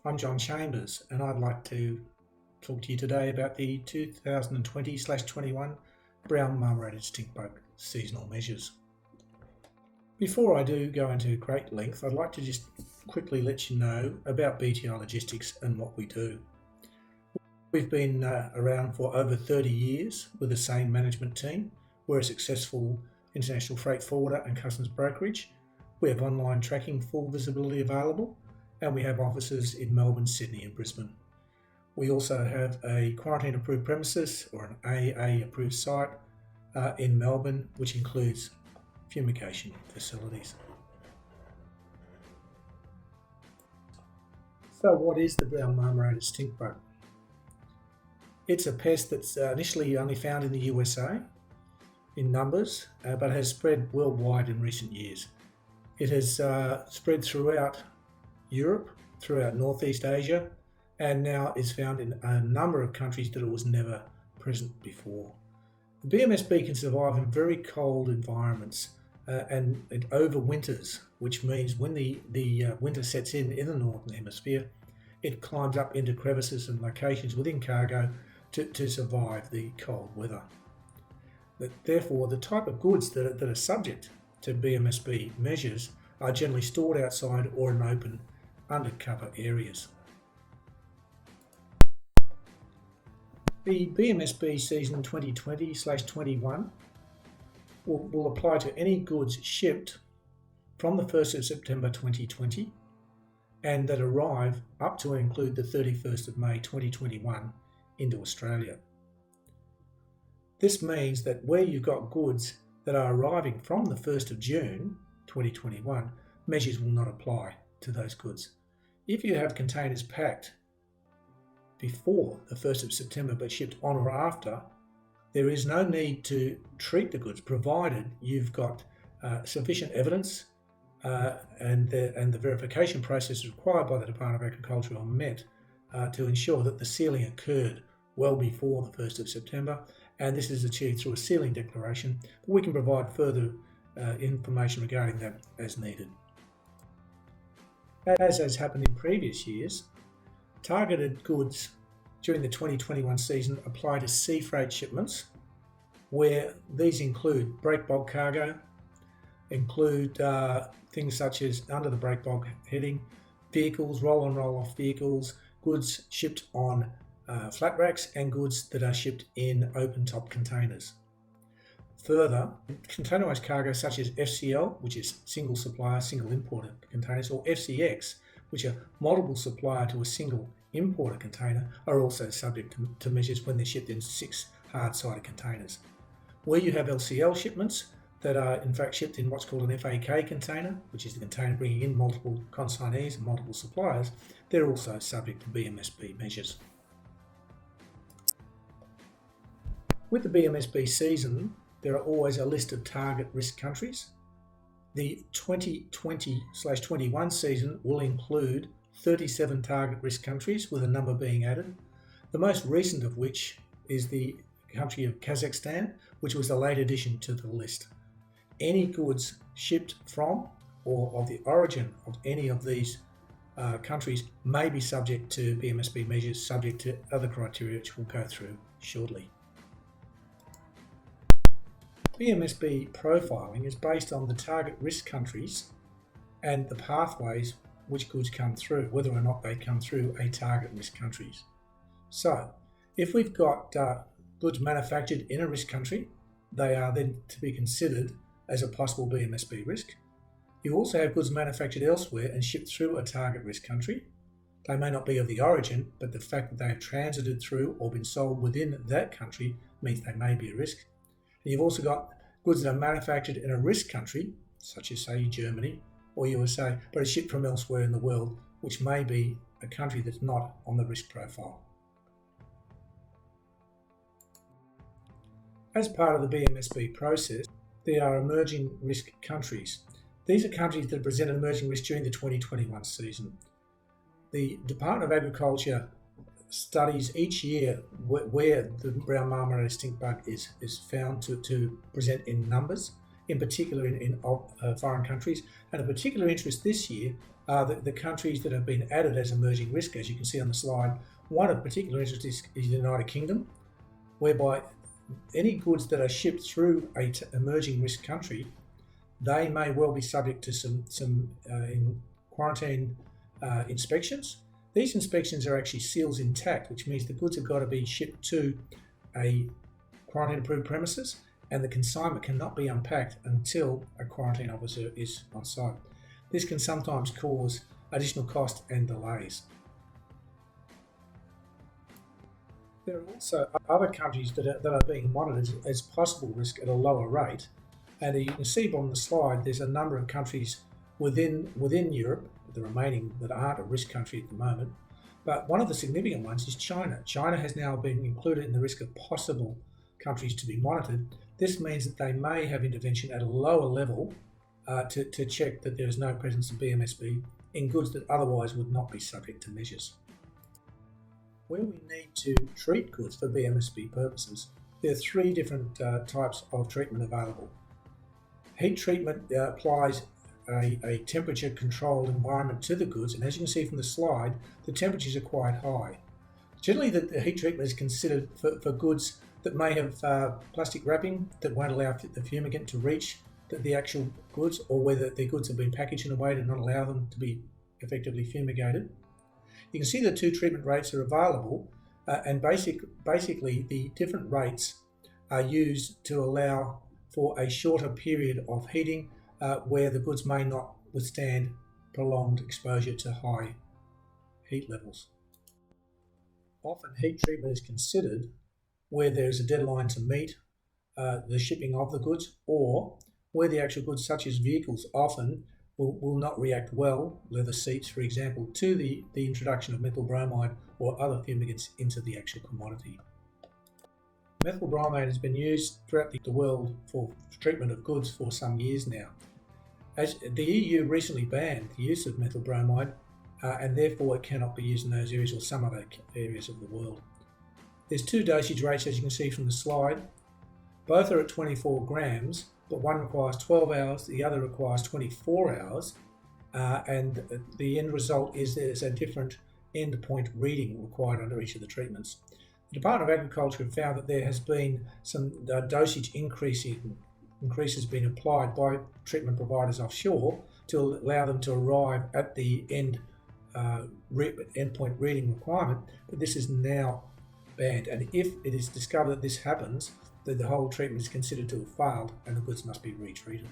I'm John Chambers, and I'd like to talk to you today about the 2020/21 brown marmorated stinkbug seasonal measures. Before I do go into great length, I'd like to just quickly let you know about BTI Logistics and what we do. We've been around for over 30 years with the same management team. We're a successful international freight forwarder and customs brokerage. We have online tracking, full visibility available, and we have offices in Melbourne, Sydney and Brisbane. We also have a quarantine approved premises or an AA approved site in Melbourne, which includes fumigation facilities. So what is the brown marmorated stinkbug? It's a pest that's initially only found in the USA in numbers, but has spread worldwide in recent years. It has spread throughout Europe, throughout Northeast Asia, and now is found in a number of countries that it was never present before. The BMSB can survive in very cold environments and it overwinters, which means when the winter sets in the Northern Hemisphere, it climbs up into crevices and locations within cargo to survive the cold weather. Therefore, the type of goods that are subject to BMSB measures are generally stored outside or in open undercover areas. The BMSB season 2020/21 will apply to any goods shipped from the 1st of September 2020 and that arrive up to and include the 31st of May 2021 into Australia. This means that where you've got goods that are arriving from the 1st of June 2021, measures will not apply to those goods. If you have containers packed before the 1st of September but shipped on or after, there is no need to treat the goods provided you've got sufficient evidence and the verification process required by the Department of Agriculture are met to ensure that the sealing occurred well before the 1st of September, and this is achieved through a sealing declaration. But we can provide further information regarding that as needed. As has happened in previous years, targeted goods during the 2021 season apply to sea freight shipments, where these include break bulk cargo, include things such as under the break bulk heading, vehicles, roll on roll off vehicles, goods shipped on flat racks, and goods that are shipped in open top containers. Further, containerized cargo such as FCL, which is single supplier, single importer containers, or FCX, which are multiple supplier to a single importer container, are also subject to measures when they're shipped in 6 hard-sided containers. Where you have LCL shipments that are in fact shipped in what's called an FAK container, which is the container bringing in multiple consignees and multiple suppliers, they're also subject to BMSB measures. With the BMSB season, there are always a list of target risk countries. The 2020/21 season will include 37 target risk countries, with a number being added, the most recent of which is the country of Kazakhstan, which was a late addition to the list. Any goods shipped from or of the origin of any of these countries may be subject to BMSB measures, subject to other criteria which we'll go through shortly. BMSB profiling is based on the target risk countries and the pathways which goods come through, whether or not they come through a target risk countries. So, if we've got goods manufactured in a risk country, they are then to be considered as a possible BMSB risk. You also have goods manufactured elsewhere and shipped through a target risk country. They may not be of the origin, but the fact that they have transited through or been sold within that country means they may be a risk. And you've also got goods that are manufactured in a risk country, such as say Germany or USA, but are shipped from elsewhere in the world, which may be a country that's not on the risk profile. As part of the BMSB process, there are emerging risk countries. These are countries that presented emerging risk during the 2021 season. The Department of Agriculture studies each year where the brown marmorated stinkbug is found to present in numbers, in particular in foreign countries. And of particular interest this year are the countries that have been added as emerging risk, as you can see on the slide. One of particular interest is the United Kingdom, whereby any goods that are shipped through an emerging risk country, they may well be subject to some quarantine inspections. These inspections are actually seals intact, which means the goods have got to be shipped to a quarantine-approved premises, and the consignment cannot be unpacked until a quarantine officer is on site. This can sometimes cause additional cost and delays. There are also other countries that are being monitored as possible risk at a lower rate, and you can see on the slide there's a number of countries within Europe, the remaining that aren't a risk country at the moment, but one of the significant ones is China. China has now been included in the risk of possible countries to be monitored. This means that they may have intervention at a lower level to check that there is no presence of BMSB in goods that otherwise would not be subject to measures. Where we need to treat goods for BMSB purposes, there are three different types of treatment available. Heat treatment applies a temperature controlled environment to the goods, and as you can see from the slide, the temperatures are quite high. Generally the heat treatment is considered for goods that may have plastic wrapping that won't allow the fumigant to reach the actual goods, or whether the goods have been packaged in a way to not allow them to be effectively fumigated. You can see the two treatment rates are available, and basically the different rates are used to allow for a shorter period of heating where the goods may not withstand prolonged exposure to high heat levels. Often heat treatment is considered where there is a deadline to meet the shipping of the goods, or where the actual goods, such as vehicles, often will not react well, leather seats for example, to the introduction of methyl bromide or other fumigants into the actual commodity. Methyl bromide has been used throughout the world for treatment of goods for some years now. As the EU recently banned the use of methyl bromide, and therefore it cannot be used in those areas or some other areas of the world. There's two dosage rates, as you can see from the slide. Both are at 24 grams, but one requires 12 hours, the other requires 24 hours, and the end result is there's a different endpoint reading required under each of the treatments. The Department of Agriculture have found that there has been some dosage increases being applied by treatment providers offshore to allow them to arrive at the endpoint reading requirement, but this is now banned, and if it is discovered that this happens, then the whole treatment is considered to have failed and the goods must be retreated.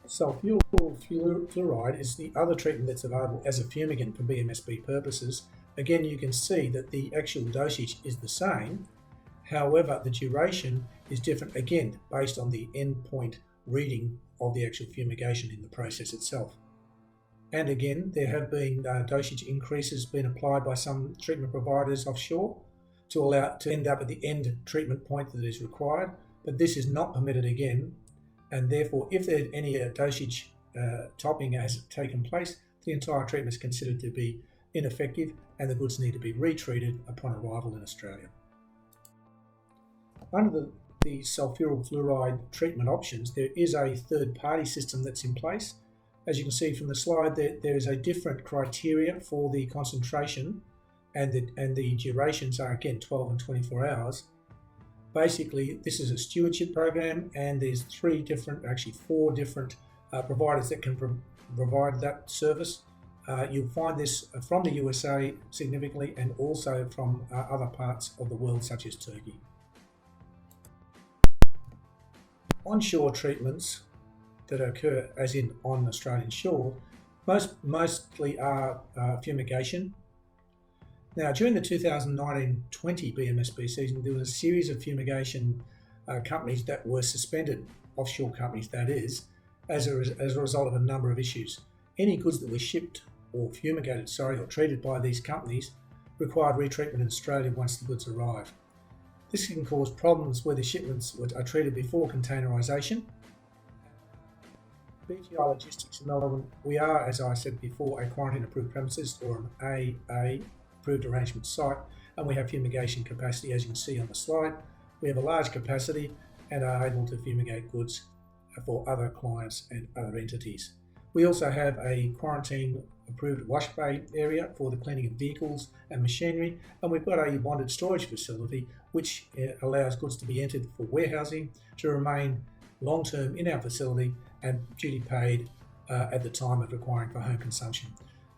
Sulfuryl fluoride is the other treatment that's available as a fumigant for BMSB purposes. Again, you can see that the actual dosage is the same, however the duration is different, again based on the endpoint reading of the actual fumigation in the process itself. And again, there have been dosage increases being applied by some treatment providers offshore to allow it to end up at the end treatment point that is required, but this is not permitted again, and therefore if there's any dosage topping has taken place, the entire treatment is considered to be ineffective and the goods need to be retreated upon arrival in Australia. Under the sulfuryl fluoride treatment options, there is a third-party system that's in place. As you can see from the slide, there is a different criteria for the concentration, and the durations are again 12 and 24 hours. Basically, this is a stewardship program, and there's four different providers that can provide that service. You'll find this from the USA significantly, and also from other parts of the world such as Turkey. Onshore treatments that occur as in on Australian shore mostly are fumigation. Now, during the 2019-20 BMSB season, there was a series of fumigation companies that were suspended, offshore companies that is, as a result of a number of issues. Any goods that were shipped or or treated by these companies required retreatment in Australia once the goods arrive. This can cause problems where the shipments are treated before containerisation. BTI Logistics in Melbourne, we are, as I said before, a quarantine approved premises or an AA approved arrangement site, and we have fumigation capacity, as you can see on the slide. We have a large capacity, and are able to fumigate goods for other clients and other entities. We also have a quarantine approved wash bay area for the cleaning of vehicles and machinery, and we've got a bonded storage facility which allows goods to be entered for warehousing to remain long term in our facility and duty paid at the time of requiring for home consumption.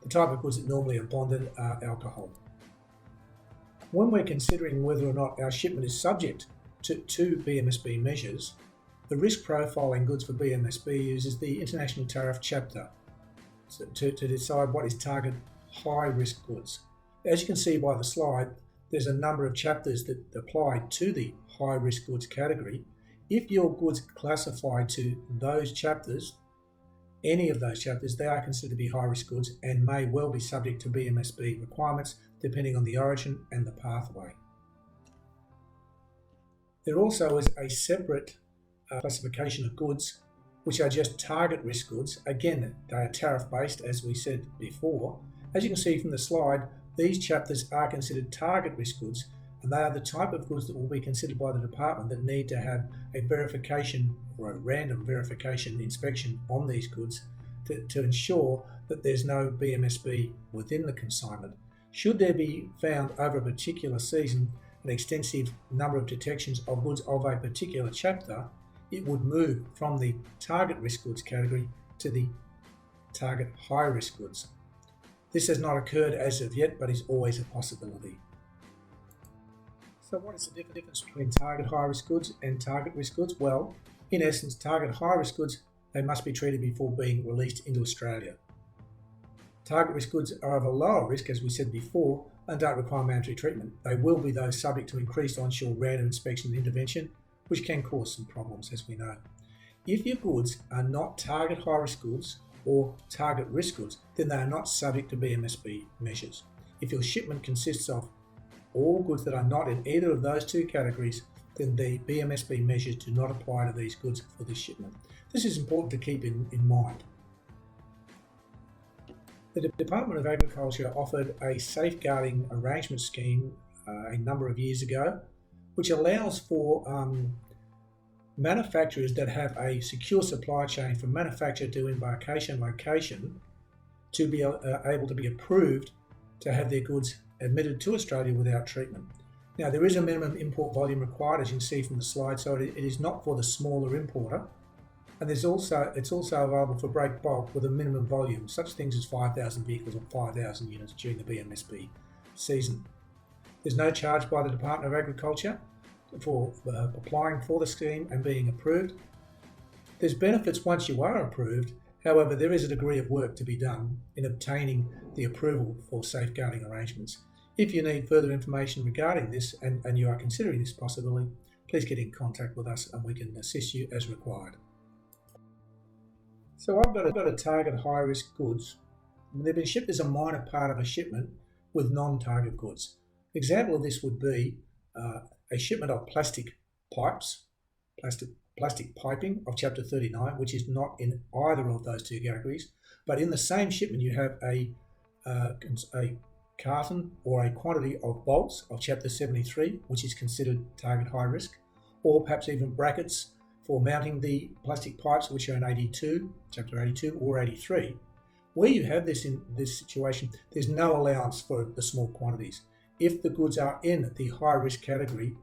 The type of goods that normally are bonded are alcohol. When we're considering whether or not our shipment is subject to BMSB measures, the risk profiling goods for BMSB uses the International Tariff chapter to decide what is target high risk goods. As you can see by the slide, there's a number of chapters that apply to the high risk goods category. If your goods classify to those chapters, any of those chapters, they are considered to be high risk goods and may well be subject to BMSB requirements depending on the origin and the pathway. There also is a separate classification of goods which are just target risk goods. Again, they are tariff based, as we said before. As you can see from the slide, these chapters are considered target risk goods, and they are the type of goods that will be considered by the department that need to have a verification or a random verification inspection on these goods to ensure that there's no BMSB within the consignment. Should there be found over a particular season an extensive number of detections of goods of a particular chapter, it would move from the target risk goods category to the target high risk goods. This has not occurred as of yet, but is always a possibility. So what is the difference between target high risk goods and target risk goods? Well, in essence, target high risk goods, they must be treated before being released into Australia. Target risk goods are of a lower risk, as we said before, and don't require mandatory treatment. They will be those subject to increased onshore random inspection and intervention, which can cause some problems, as we know. If your goods are not target high risk goods or target risk goods, then they are not subject to BMSB measures. If your shipment consists of all goods that are not in either of those two categories, then the BMSB measures do not apply to these goods for this shipment. This is important to keep in mind. The Department of Agriculture offered a safeguarding arrangement scheme a number of years ago, which allows for manufacturers that have a secure supply chain from manufacture to embarkation location to be able to be approved to have their goods admitted to Australia without treatment. Now, there is a minimum import volume required, as you can see from the slide, so it is not for the smaller importer. And it's also available for break bulk with a minimum volume, such things as 5,000 vehicles or 5,000 units during the BMSB season. There's no charge by the Department of Agriculture for applying for the scheme and being approved. There's benefits once you are approved. However, there is a degree of work to be done in obtaining the approval for safeguarding arrangements. If you need further information regarding this and you are considering this possibility, please get in contact with us and we can assist you as required. So I've got a target high risk goods. They've been shipped as a minor part of a shipment with non-target goods. An example of this would be a shipment of plastic pipes, plastic piping of Chapter 39, which is not in either of those two categories, but in the same shipment you have a carton or a quantity of bolts of Chapter 73, which is considered target high risk, or perhaps even brackets for mounting the plastic pipes, which are in 82, Chapter 82 or 83. Where you have this in this situation, there's no allowance for the small quantities. If the goods are in the high risk category,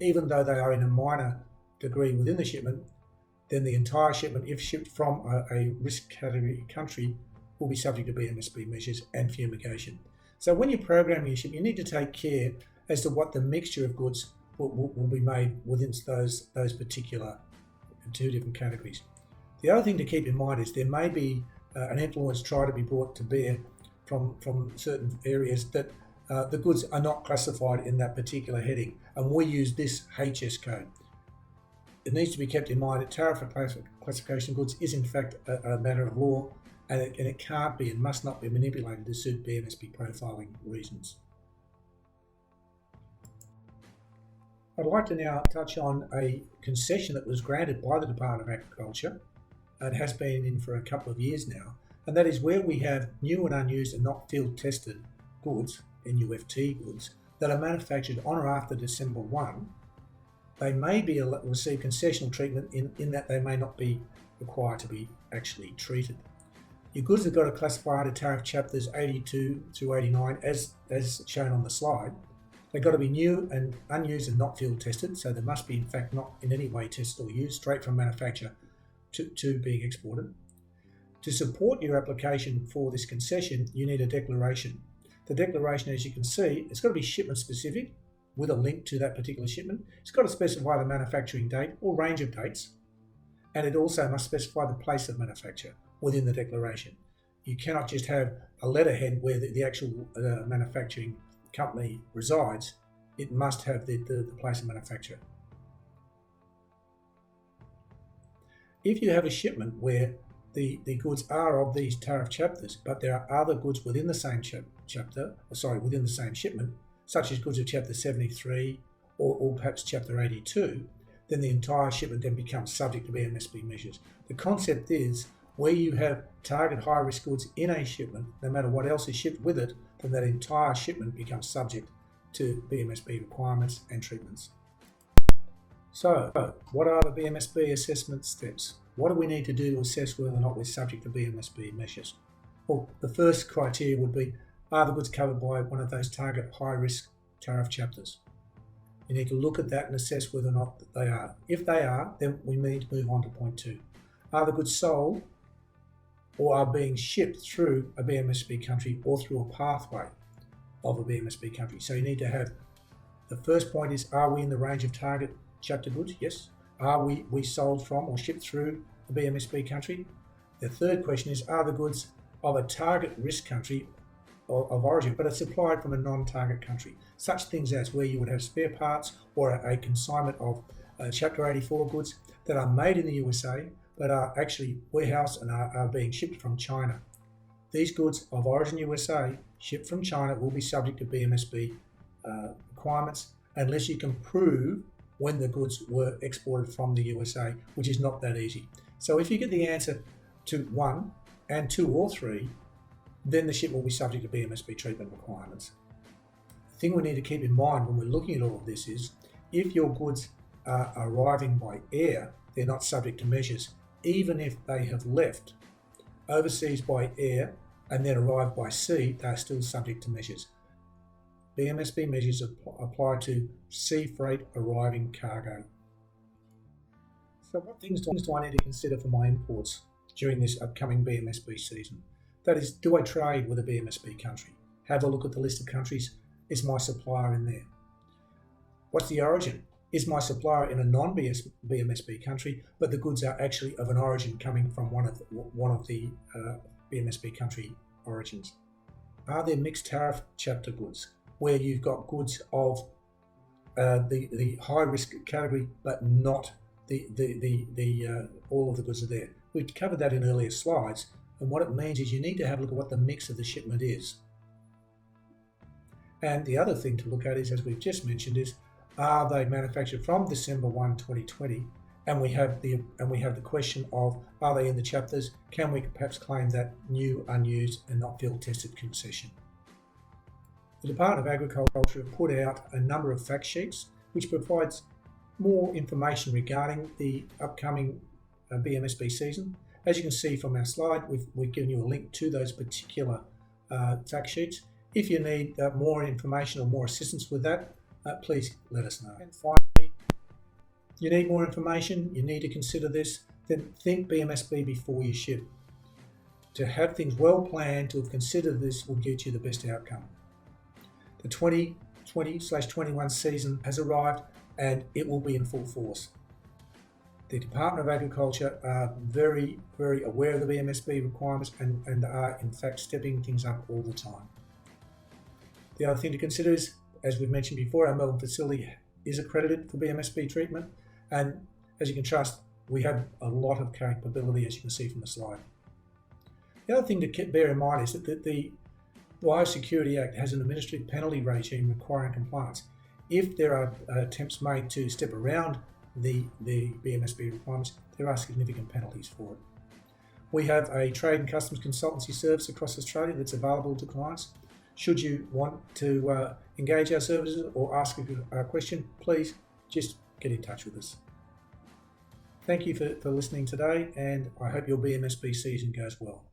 even though they are in a minor degree within the shipment, then the entire shipment, if shipped from a risk category country, will be subject to BMSB measures and fumigation. So when you're programming your ship, you need to take care as to what the mixture of goods will be made within those particular two different categories. The other thing to keep in mind is there may be an influence try to be brought to bear from certain areas that the goods are not classified in that particular heading, and we use this HS code. It needs to be kept in mind that tariff classification of goods is in fact a matter of law, and it can't be and must not be manipulated to suit BMSB profiling reasons. I'd like to now touch on a concession that was granted by the Department of Agriculture. It has been in for a couple of years now, and that is where we have new and unused and not field tested goods, NUFT goods, that are manufactured on or after December 1, they may be receive concessional treatment in that they may not be required to be actually treated. Your goods have got to classify under tariff chapters 82 through 89 as shown on the slide. They've got to be new and unused and not field tested, so they must be in fact not in any way tested or used straight from manufacture to being exported. To support your application for this concession, you need a declaration. The declaration, as you can see, it's got to be shipment specific with a link to that particular shipment. It's got to specify the manufacturing date or range of dates, and it also must specify the place of manufacture within the declaration. You cannot just have a letterhead where the actual manufacturing company resides. It must have the place of manufacture. If you have a shipment where the goods are of these tariff chapters, but there are other goods within the same within the same shipment, such as goods of chapter 73 or perhaps chapter 82, then the entire shipment then becomes subject to BMSB measures. The concept is where you have target high-risk goods in a shipment, no matter what else is shipped with it, then that entire shipment becomes subject to BMSB requirements and treatments. So, what are the BMSB assessment steps? What do we need to do to assess whether or not we're subject to BMSB measures? Well, the first criteria would be, are the goods covered by one of those target high-risk tariff chapters? You need to look at that and assess whether or not they are. If they are, then we need to move on to point 2. Are the goods sold or are being shipped through a BMSB country or through a pathway of a BMSB country? So you need to have, the first point is, are we in the range of target chapter goods? Yes. Are we sold from or shipped through a BMSB country? The third question is, are the goods of a target risk country of origin, but are supplied from a non-target country? Such things as where you would have spare parts or a consignment of Chapter 84 goods that are made in the USA, but are actually warehoused and are being shipped from China. These goods of origin USA, shipped from China, will be subject to BMSB requirements unless you can prove when the goods were exported from the USA, which is not that easy. So if you get the answer to 1 and 2 or 3, then the ship will be subject to BMSB treatment requirements. The thing we need to keep in mind when we're looking at all of this is, if your goods are arriving by air, they're not subject to measures, even if they have left overseas by air and then arrived by sea, they're still subject to measures. BMSB measures apply to sea freight arriving cargo. So what things do I need to consider for my imports during this upcoming BMSB season? That is, do I trade with a BMSB country? Have a look at the list of countries. Is my supplier in there? What's the origin? Is my supplier in a non-BMSB country, but the goods are actually of an origin coming from one of the BMSB country origins? Are there mixed tariff chapter goods, where you've got goods of the high risk category, but not all of the goods are there? We've covered that in earlier slides, and what it means is you need to have a look at what the mix of the shipment is. And the other thing to look at is, as we've just mentioned, is, are they manufactured from December 1, 2020? And we have the question of, are they in the chapters? Can we perhaps claim that new, unused, and not field tested concession? The Department of Agriculture have put out a number of fact sheets which provides more information regarding the upcoming BMSB season. As you can see from our slide, we've given you a link to those particular fact sheets. If you need more information or more assistance with that, please let us know. And finally, you need more information, you need to consider this, then think BMSB before you ship. To have things well planned, to have considered this, will get you the best outcome. The 2020/21 season has arrived and it will be in full force. The Department of Agriculture are very, very aware of the BMSB requirements and are in fact stepping things up all the time. The other thing to consider is, as we've mentioned before, our Melbourne facility is accredited for BMSB treatment, and as you can trust, we have a lot of capability, as you can see from the slide. The other thing to bear in mind is that the Biosecurity Act has an administrative penalty regime requiring compliance. If there are attempts made to step around the BMSB requirements, there are significant penalties for it. We have a trade and customs consultancy service across Australia that's available to clients. Should you want to engage our services or ask a question, please just get in touch with us. Thank you for listening today, and I hope your BMSB season goes well.